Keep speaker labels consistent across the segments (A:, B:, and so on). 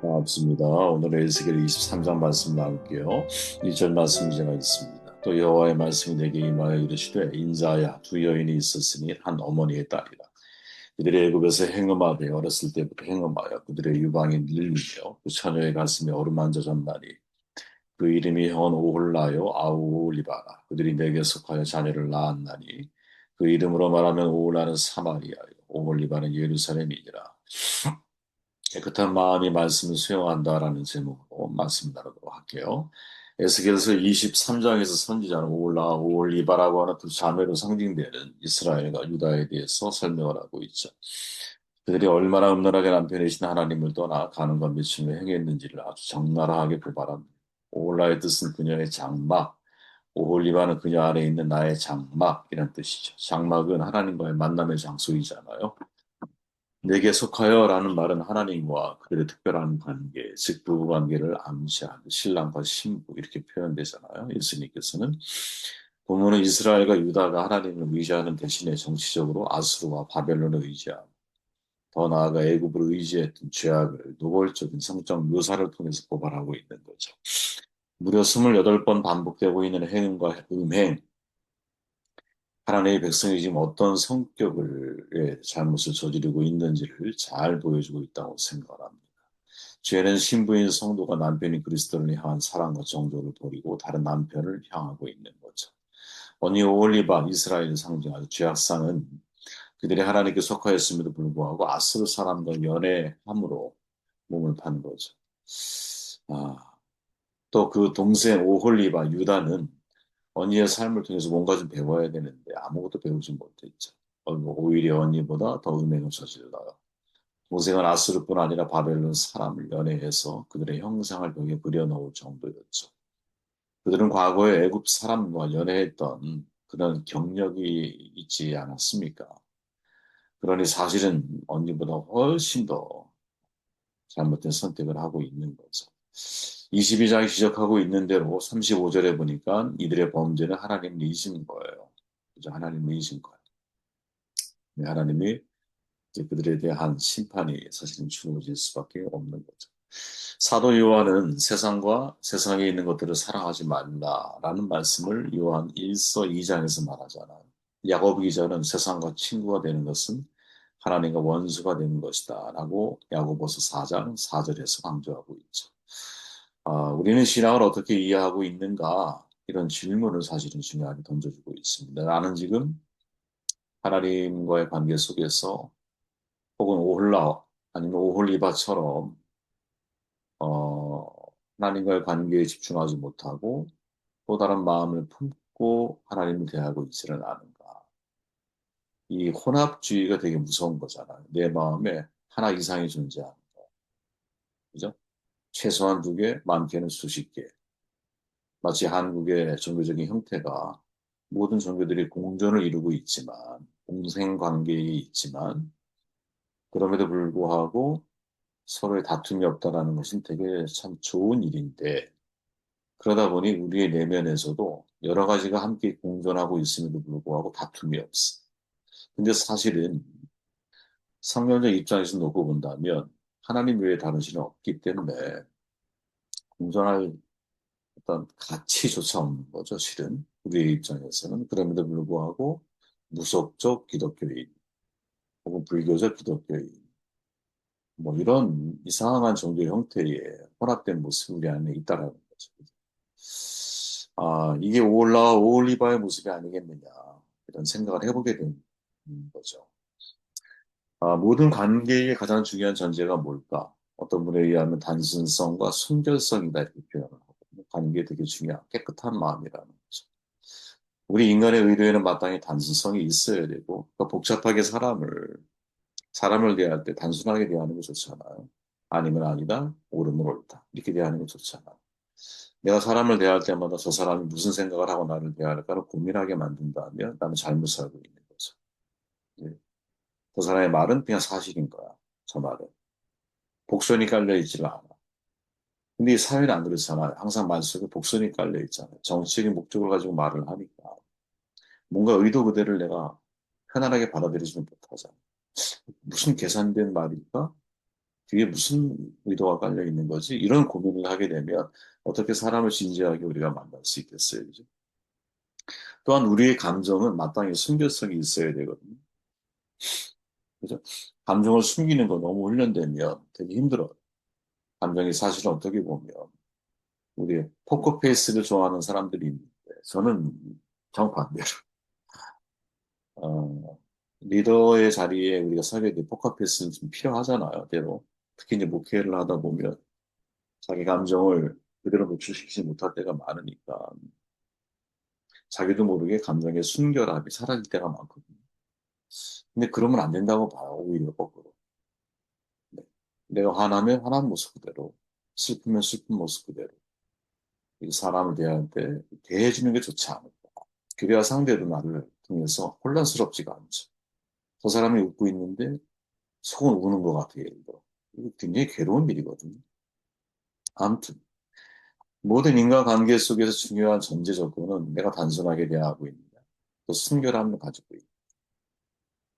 A: 반갑습니다. 오늘의 에스겔 23장 말씀 나눌게요. 1절 말씀 제가 있습니다. 또 여호와의 말씀이 내게 임하여 이르시되 인자야 두 여인이 있었으니 한 어머니의 딸이라. 그들이 애굽에서 행음하되 어렸을 때부터 행음하여 그들의 유방이 늘리며 그 처녀의 가슴에 어루만져 졌나니 그 이름이 형은 오홀라요 아우올리바라. 그들이 내게 속하여 자녀를 낳았나니 그 이름으로 말하면 오홀라는 사마리아요 오홀리바는 예루살렘이니라. 깨끗한 마음이 말씀을 수용한다라는 제목으로 말씀 나누도록 할게요. 에스겔서 23장에서 선지자는 올라 올리바라고 하는 두 자매로 상징되는 이스라엘과 유다에 대해서 설명을 하고 있죠. 그들이 얼마나 음란하게 남편이신 하나님을 떠나 가는 것 며칠을 행했는지를 아주 적나라하게 고발합니다. 올라의 뜻은 그녀의 장막, 오홀리바는 그녀 안에 있는 나의 장막이란 뜻이죠. 장막은 하나님과의 만남의 장소이잖아요. 내게 속하여라는 말은 하나님과 그들의 특별한 관계, 즉 부부 관계를 암시하는 신랑과 신부 이렇게 표현되잖아요. 예수님께서는 보면은 이스라엘과 유다가 하나님을 의지하는 대신에 정치적으로 아수르와 바벨론을 의지하고 더 나아가 애굽을 의지했던 죄악을 노골적인 성적 묘사를 통해서 고발하고 있는 거죠. 무려 28번 반복되고 있는 행음과 음행, 하나님의 백성이 지금 어떤 성격의 잘못을 저지르고 있는지를 잘 보여주고 있다고 생각합니다. 죄는 신부인 성도가 남편인 그리스도를 향한 사랑과 정도를 버리고 다른 남편을 향하고 있는 거죠. 언니 오홀리바 이스라엘을 상징하는 죄악상은 그들이 하나님께 속하였음에도 불구하고 아스르 사람과 연애함으로 몸을 판 거죠. 또 그 동생 오홀리바 유다는 언니의 삶을 통해서 뭔가 좀 배워야 되는데 아무것도 배우지 못했죠. 오히려 언니보다 더 음행을 저질러요. 동생은 아수르뿐 아니라 바벨론 사람을 연애해서 그들의 형상을 벽에 그려놓을 정도였죠. 그들은 과거에 애굽 사람과 연애했던 그런 경력이 있지 않았습니까? 그러니 사실은 언니보다 훨씬 더 잘못된 선택을 하고 있는 거죠. 22장이 지적하고 있는 대로 35절에 보니까 이들의 범죄는 하나님을 잊은 거예요. 그죠? 하나님을 잊은 거예요. 네, 하나님이 이제 그들에 대한 심판이 사실은 주어질 수밖에 없는 거죠. 사도 요한은 세상과 세상에 있는 것들을 사랑하지 말라라는 말씀을 요한 1서 2장에서 말하잖아요. 야고보 기자는 세상과 친구가 되는 것은 하나님과 원수가 되는 것이다 라고 야고보서 4장 4절에서 강조하고 있죠. 우리는 신앙을 어떻게 이해하고 있는가? 이런 질문을 사실은 중요하게 던져주고 있습니다. 나는 지금 하나님과의 관계 속에서 혹은 오홀라 아니면 오홀리바처럼 어, 하나님과의 관계에 집중하지 못하고 또 다른 마음을 품고 하나님을 대하고 있지는 않은가. 이 혼합주의가 되게 무서운 거잖아요. 내 마음에 하나 이상이 존재하는 거. 그죠? 최소한 두 개, 많게는 수십 개. 마치 한국의 종교적인 형태가 모든 종교들이 공존을 이루고 있지만, 공생 관계에 있지만, 그럼에도 불구하고 서로의 다툼이 없다라는 것은 되게 참 좋은 일인데, 그러다 보니 우리의 내면에서도 여러 가지가 함께 공존하고 있음에도 불구하고 다툼이 없어. 근데 사실은 성경적 입장에서 놓고 본다면 하나님 외에 다른 신은 없기 때문에 공존할 어떤 가치조차 없는 거죠, 실은. 우리의 입장에서는. 그럼에도 불구하고 무속적 기독교인 혹은 불교적 기독교인 뭐 이런 이상한 종교 형태의 혼합된 모습이 우리 안에 있다라는 거죠. 이게 오올리바의 모습이 아니겠느냐 이런 생각을 해보게 된 거죠. 모든 관계의 가장 중요한 전제가 뭘까? 어떤 분에 의하면 단순성과 순결성이다 이렇게 표현을 하거든요. 관계에 되게 중요한 깨끗한 마음이라는 거죠. 우리 인간의 의도에는 마땅히 단순성이 있어야 되고 그러니까 복잡하게 사람을 대할 때 단순하게 대하는 게 좋잖아요. 아니면 아니다, 옳으면 옳다 이렇게 대하는 게 좋잖아요. 내가 사람을 대할 때마다 저 사람이 무슨 생각을 하고 나를 대할까를 고민하게 만든다면 나는 잘못 살고 있는 거죠. 예. 그 사람의 말은 그냥 사실인 거야. 저 말은. 복선이 깔려 있지를 않아. 근데 이 사회는 안 그렇잖아요. 항상 말 속에 복선이 깔려 있잖아요. 정치적인 목적을 가지고 말을 하니까. 뭔가 의도 그대를 내가 편안하게 받아들이지는 못하잖아. 무슨 계산된 말일까? 뒤에 무슨 의도가 깔려 있는 거지? 이런 고민을 하게 되면 어떻게 사람을 진지하게 우리가 만날 수 있겠어요? 그죠? 또한 우리의 감정은 마땅히 순결성이 있어야 되거든요. 그죠? 감정을 숨기는 거 너무 훈련되면 되게 힘들어요. 감정이 사실은 어떻게 보면 우리 포커페이스를 좋아하는 사람들이 있는데 저는 정반대로 어, 리더의 자리에 우리가 서게 돼 포커페이스는 좀 필요하잖아요. 때로 특히 이제 목회를 하다 보면 자기 감정을 그대로 노출시키지 못할 때가 많으니까 자기도 모르게 감정의 순결함이 사라질 때가 많거든요. 근데 그러면 안 된다고 봐요. 오히려 거꾸로. 네. 내가 화나면 화난 모습 그대로, 슬프면 슬픈 모습 그대로. 이 사람을 대할 때 대해주는 게 좋지 않을까. 그래야 상대도 나를 통해서 혼란스럽지가 않죠. 저 사람이 웃고 있는데 속은 우는 것 같아요. 예를 들어. 이거 굉장히 괴로운 일이거든요. 아무튼 모든 인간관계 속에서 중요한 전제 조건은 내가 단순하게 대하고 있느냐, 또 순결함을 가지고 있다.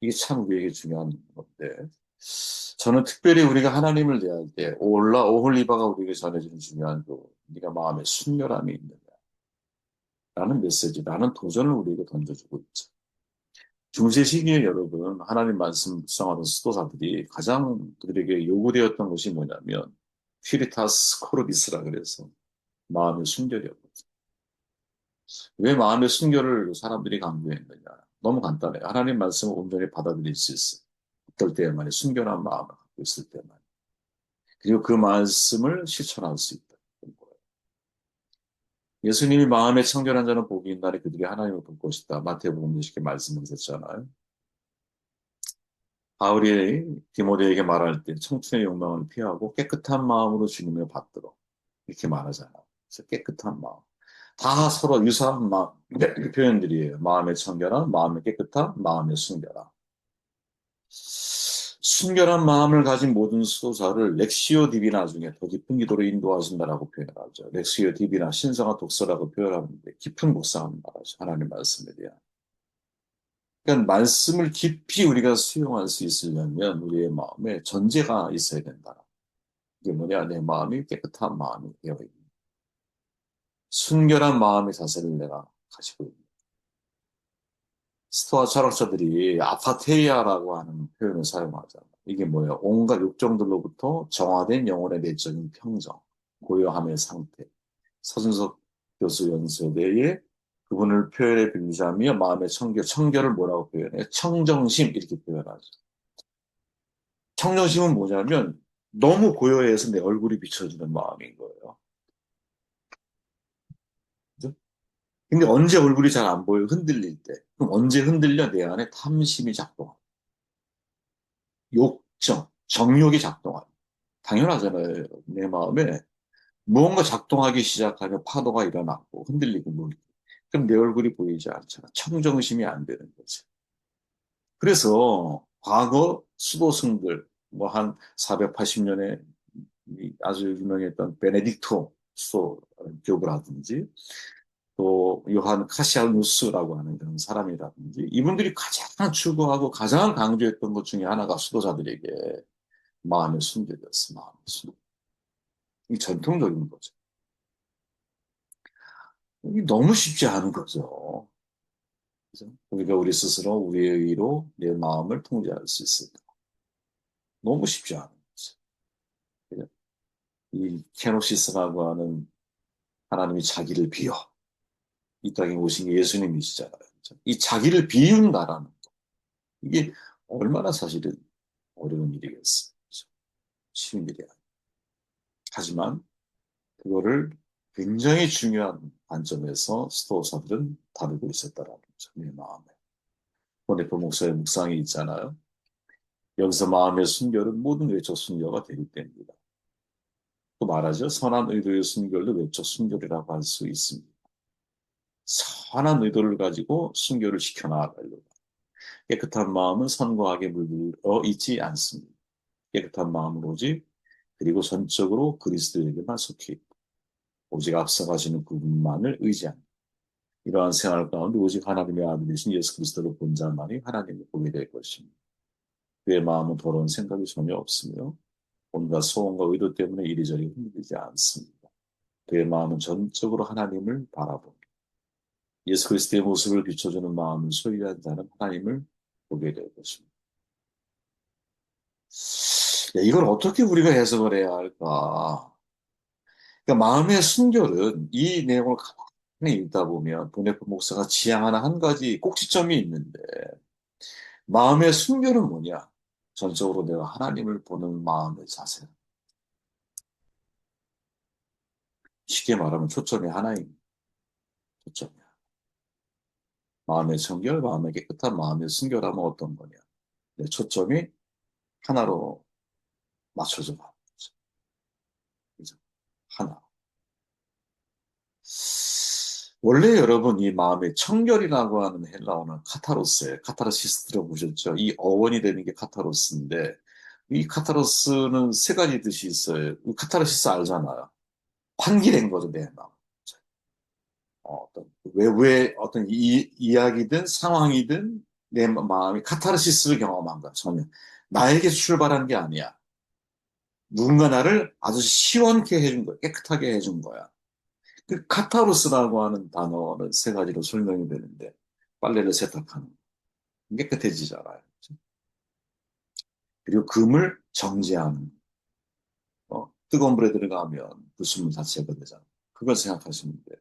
A: 이게 참 우리에게 중요한 건데, 저는 특별히 우리가 하나님을 대할 때, 오홀리바가 우리에게 전해지는 중요한 그, 네가 마음에 순결함이 있느냐라는 메시지라는 도전을 우리에게 던져주고 있죠. 중세 시기에 여러분, 하나님 말씀 묵상하던 수도사들이 가장 그들에게 요구되었던 것이 뭐냐면, 퓨리타스 코르비스라 그래서 마음의 순결이었거든요. 왜 마음의 순결을 사람들이 강조했느냐? 너무 간단해요. 하나님 말씀을 온전히 받아들일 수 있어요. 어떨 때에만 순결한 마음을 갖고 있을 때만. 그리고 그 말씀을 실천할 수 있다. 예수님이 마음에 청결한 자는 복이 있나니 그들이 하나님을 볼 것이다. 마태복음 이렇게 말씀하셨잖아요. 바울이 디모데에게 말할 때 청춘의 욕망을 피하고 깨끗한 마음으로 주님을 받들어. 이렇게 말하잖아요. 그래서 깨끗한 마음. 다 서로 유사한 표현들이에요. 마음의 청결함, 마음의 깨끗함, 마음의 순결함. 순결한 마음을 가진 모든 수도자를 렉시오 디비나 중에 더 깊은 기도로 인도하신다라고 표현하죠. 렉시오 디비나 신성한 독서라고 표현하는데 깊은 묵상을 말하죠. 하나님 말씀에 대한. 그러니까 말씀을 깊이 우리가 수용할 수 있으려면 우리의 마음에 전제가 있어야 된다. 이게 뭐냐? 내 마음이 깨끗한 마음이 되어 있는. 순결한 마음의 자세를 내가 가지고 있는. 스토아 철학자들이 아파테이아라고 하는 표현을 사용하잖아요. 이게 뭐예요? 온갖 욕정들로부터 정화된 영혼의 내적인 평정, 고요함의 상태. 서준석 교수 연세대에 그분을 표현해 빌리자면 마음의 청결을 뭐라고 표현해? 청정심 이렇게 표현하죠. 청정심은 뭐냐면 너무 고요해서 내 얼굴이 비춰지는 마음인 거예요. 그죠? 근데 언제 얼굴이 잘 안 보여? 흔들릴 때. 그럼 언제 흔들려? 내 안에 탐심이 작동하고. 정욕이 작동하고. 당연하잖아요. 내 마음에 무언가 작동하기 시작하면 파도가 일어나고 흔들리고 뭐. 그럼 내 얼굴이 보이지 않잖아. 청정심이 안 되는 거지. 그래서 과거 수도승들, 뭐 한 480년에 아주 유명했던 베네딕토 수도교부라든지 또 요한 카시아누스라고 하는 그런 사람이라든지 이분들이 가장 추구하고 가장 강조했던 것 중에 하나가 수도자들에게 마음의 순결이었어, 마음의 순결. 이 전통적인 거죠. 이게 너무 쉽지 않은 거죠. 그죠? 우리가 우리 스스로 우리의 의로 내 마음을 통제할 수 있을까? 너무 쉽지 않은 거죠. 그죠? 이 케노시스라고 하는 하나님이 자기를 비워 이 땅에 오신 게 예수님이시잖아요. 그죠? 이 자기를 비운다라는 거. 이게 얼마나 사실은 어려운 일이겠어요. 그죠? 쉬운 일이 아니에요. 하지만 그거를 굉장히 중요한 관점에서 스토어사들은 다루고 있었다라는 거죠. 내 마음에. 보네포 목사의 묵상이 있잖아요. 여기서 마음의 순결은 모든 외적 순결가 되기 때문이다. 또 말하죠. 선한 의도의 순결도 외적 순결이라고 할 수 있습니다. 선한 의도를 가지고 순결을 지켜나가려고. 깨끗한 마음은 선과 악에 물들어 있지 않습니다. 깨끗한 마음은 오직 그리고 전적으로 그리스도에게만 속해 있고 오직 앞서가시는 그분만을 의지합니다. 이러한 생활 가운데 오직 하나님의 아들이신 예수 그리스도를 본 자만이 하나님을 보게 될 것입니다. 그의 마음은 더러운 생각이 전혀 없으며 온갖 소원과 의도 때문에 이리저리 흔들리지 않습니다. 그의 마음은 전적으로 하나님을 바라봅니다. 예수 그리스도의 모습을 비춰주는 마음을 소유한 자는 하나님을 보게 될 것입니다. 야, 이걸 어떻게 우리가 해석을 해야 할까? 그러니까 마음의 순결은 이 내용을 가만히 읽다 보면 보네프 목사가 지향하는 한 가지 꼭지점이 있는데 마음의 순결은 뭐냐? 전적으로 내가 하나님을 보는 마음의 자세. 쉽게 말하면 초점이 하나입니다. 초점이야. 마음의 청결, 마음의 깨끗한 마음의 순결함은 어떤 거냐? 내 초점이 하나로 맞춰져 가는 거죠. 그죠? 하나. 원래 여러분 이 마음의 청결이라고 하는 헬라어는 카타로스예요. 카타르시스 들어보셨죠? 이 어원이 되는 게 카타로스인데 이 카타로스는 세 가지 뜻이 있어요. 카타르시스 알잖아요. 환기된 거죠, 내 마음. 어떤 외부의 어떤 이야기든 상황이든 내 마음이 카타르시스를 경험한 거야, 전혀. 나에게 출발한 게 아니야. 누군가 나를 아주 시원케 해준 거야. 깨끗하게 해준 거야. 그 카타르스라고 하는 단어는 세 가지로 설명이 되는데 빨래를 세탁하는 거. 깨끗해지잖아요. 그리고 금을 정제하는 거. 뜨거운 물에 들어가면 불순물 자체가 되잖아요. 그걸 생각하시면 돼요.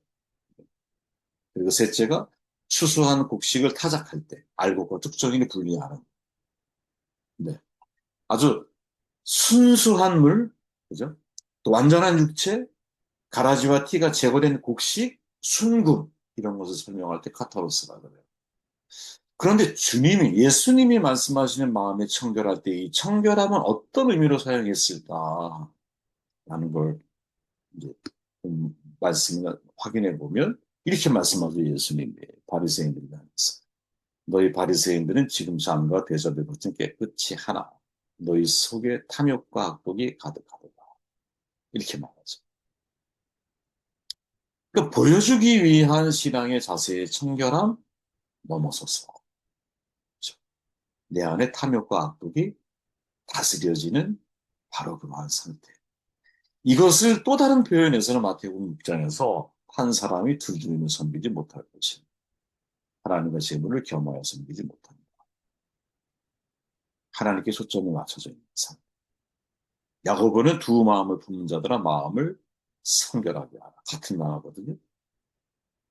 A: 그리고 셋째가 추수한 곡식을 타작할 때 알곡과 특정인이 분리하는. 네. 아주 순수한 물, 그죠? 또 완전한 육체, 가라지와 티가 제거된 곡식, 순금 이런 것을 설명할 때 카타로스라 그래요. 그런데 예수님이 말씀하시는 마음의 청결할 때 이 청결함은 어떤 의미로 사용했을까라는 걸 이제 말씀을 확인해 보면 이렇게 말씀하죠. 예수님이 바리새인들이 향해서 너희 바리새인들은 지금 잠과 대접에 거친 깨끗이 하나 너희 속에 탐욕과 악독이 가득하도다. 이렇게 말하죠. 그러니까 보여주기 위한 신앙의 자세의 청결함 넘어서서 그렇죠? 내 안에 탐욕과 악독이 다스려지는 바로 그러한 상태. 이것을 또 다른 표현에서는 마태복음 6장에서 한 사람이 두 주인을 섬기지 못할 것이다. 하나님과 재물을 겸하여 섬기지 못한다. 하나님께 초점이 맞춰져 있는 삶. 야고보는 두 마음을 품는 자들아 마음을 성결하게 하라. 같은 말하거든요.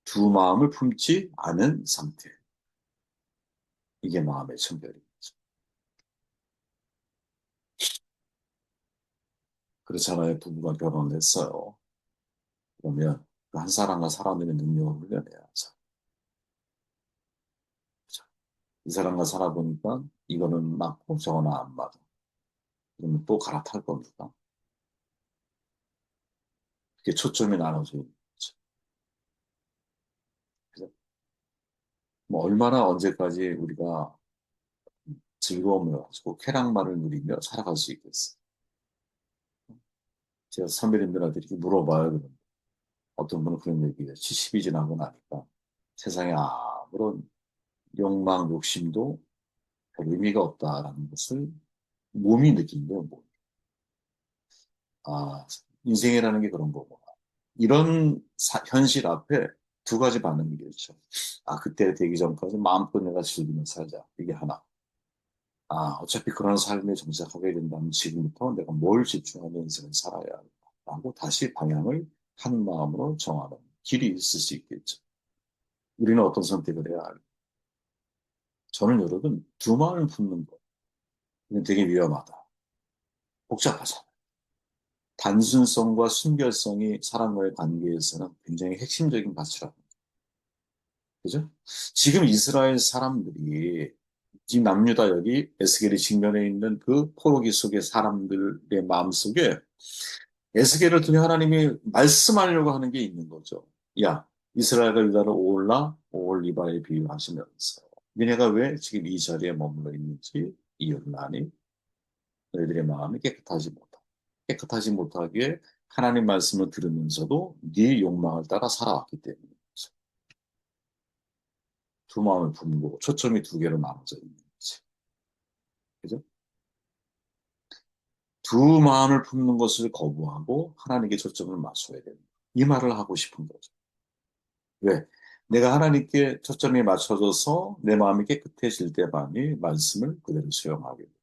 A: 두 마음을 품지 않은 상태. 이게 마음의 청결입니다. 그렇잖아요. 부부가 결혼을 했어요. 그러면 그 한 사람과 살아내는 능력을 훈련해야죠. 그죠? 이 사람과 살아보니까 이거는 맞고 저거는 안 맞아. 그러면 또 갈아탈 겁니다. 그게 초점이 나눠져 있는 거죠. 그래서 뭐 얼마나 언제까지 우리가 즐거움을 가지고 쾌락만을 누리며 살아갈 수 있겠어요. 제가 선배님들한테 이렇게 물어봐요. 그러면 어떤 분은 그런 얘기해요. 70이 지나고 나니까 세상에 아무런 욕망, 욕심도 별 의미가 없다라는 것을 몸이 느낀대요. 몸. 아, 인생이라는 게 그런 거구나. 이런 현실 앞에 두 가지 반응이 겠죠. 아, 그때 되기 전까지 마음껏 내가 즐기며 살자. 이게 하나. 아, 어차피 그런 삶에 정착하게 된다면 지금부터 내가 뭘 집중하는 인생을 살아야 할까라고 다시 방향을 한 마음으로 정하는 길이 있을 수 있겠죠. 우리는 어떤 선택을 해야 할까? 저는 여러분 두 마음을 품는 거. 이건 되게 위험하다. 복잡하잖아. 단순성과 순결성이 사람과의 관계에서는 굉장히 핵심적인 가치라고. 그죠? 지금 이스라엘 사람들이 지금 남유다 여기 에스겔이 직면해 있는 그 포로기 속의 사람들의 마음속에 에스겔을 통해 하나님이 말씀하려고 하는 게 있는 거죠. 야, 이스라엘과 유다를 오올리바에 비유하시면서 니네가 왜 지금 이 자리에 머물러 있는지 이유를 아니? 너희들의 마음이 깨끗하지 못하기에 하나님 말씀을 들으면서도 네 욕망을 따라 살아왔기 때문이죠. 두 마음을 품고 초점이 두 개로 나눠져 있는 거지. 그죠? 두 마음을 품는 것을 거부하고 하나님께 초점을 맞춰야 됩니다. 이 말을 하고 싶은 거죠. 왜? 내가 하나님께 초점이 맞춰져서 내 마음이 깨끗해질 때만이 말씀을 그대로 수용하게 돼요.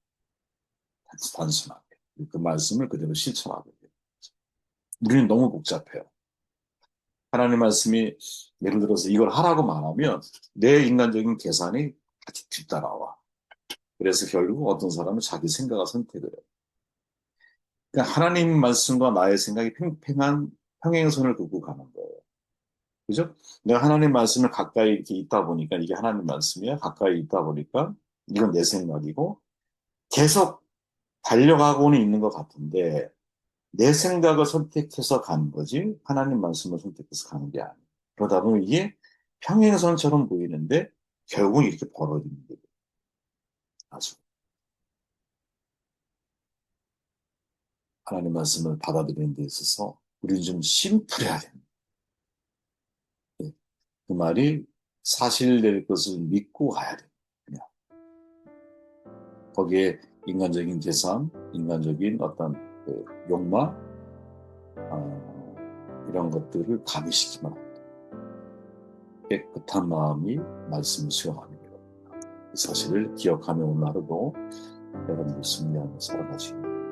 A: 단순하게. 그 말씀을 그대로 실천하게 돼요. 우리는 너무 복잡해요. 하나님 말씀이 예를 들어서 이걸 하라고 말하면 내 인간적인 계산이 같이 뒤따라와. 그래서 결국 어떤 사람은 자기 생각을 선택을 해요. 그러니까 하나님 말씀과 나의 생각이 팽팽한 평행선을 긋고 가는 거예요. 그죠? 내가 하나님 말씀을 가까이 이렇게 있다 보니까 이게 하나님 말씀이야. 가까이 있다 보니까 이건 내 생각이고 계속 달려가고는 있는 것 같은데 내 생각을 선택해서 가는 거지 하나님 말씀을 선택해서 가는 게 아니에요. 그러다 보면 이게 평행선처럼 보이는데 결국은 이렇게 벌어지는 거예요. 아주 하나님 말씀을 받아들이는 데 있어서 우리는 좀 심플해야 됩니다. 예. 그 말이 사실될 것을 믿고 가야 돼요. 그냥 거기에 인간적인 계산, 인간적인 어떤 그 욕망 이런 것들을 가미시키면 안 돼요. 깨끗한 마음이 말씀을 수용하는 거예요. 그 사실을 기억하며 오늘 하루도 여러분들 승리하며 살아가시기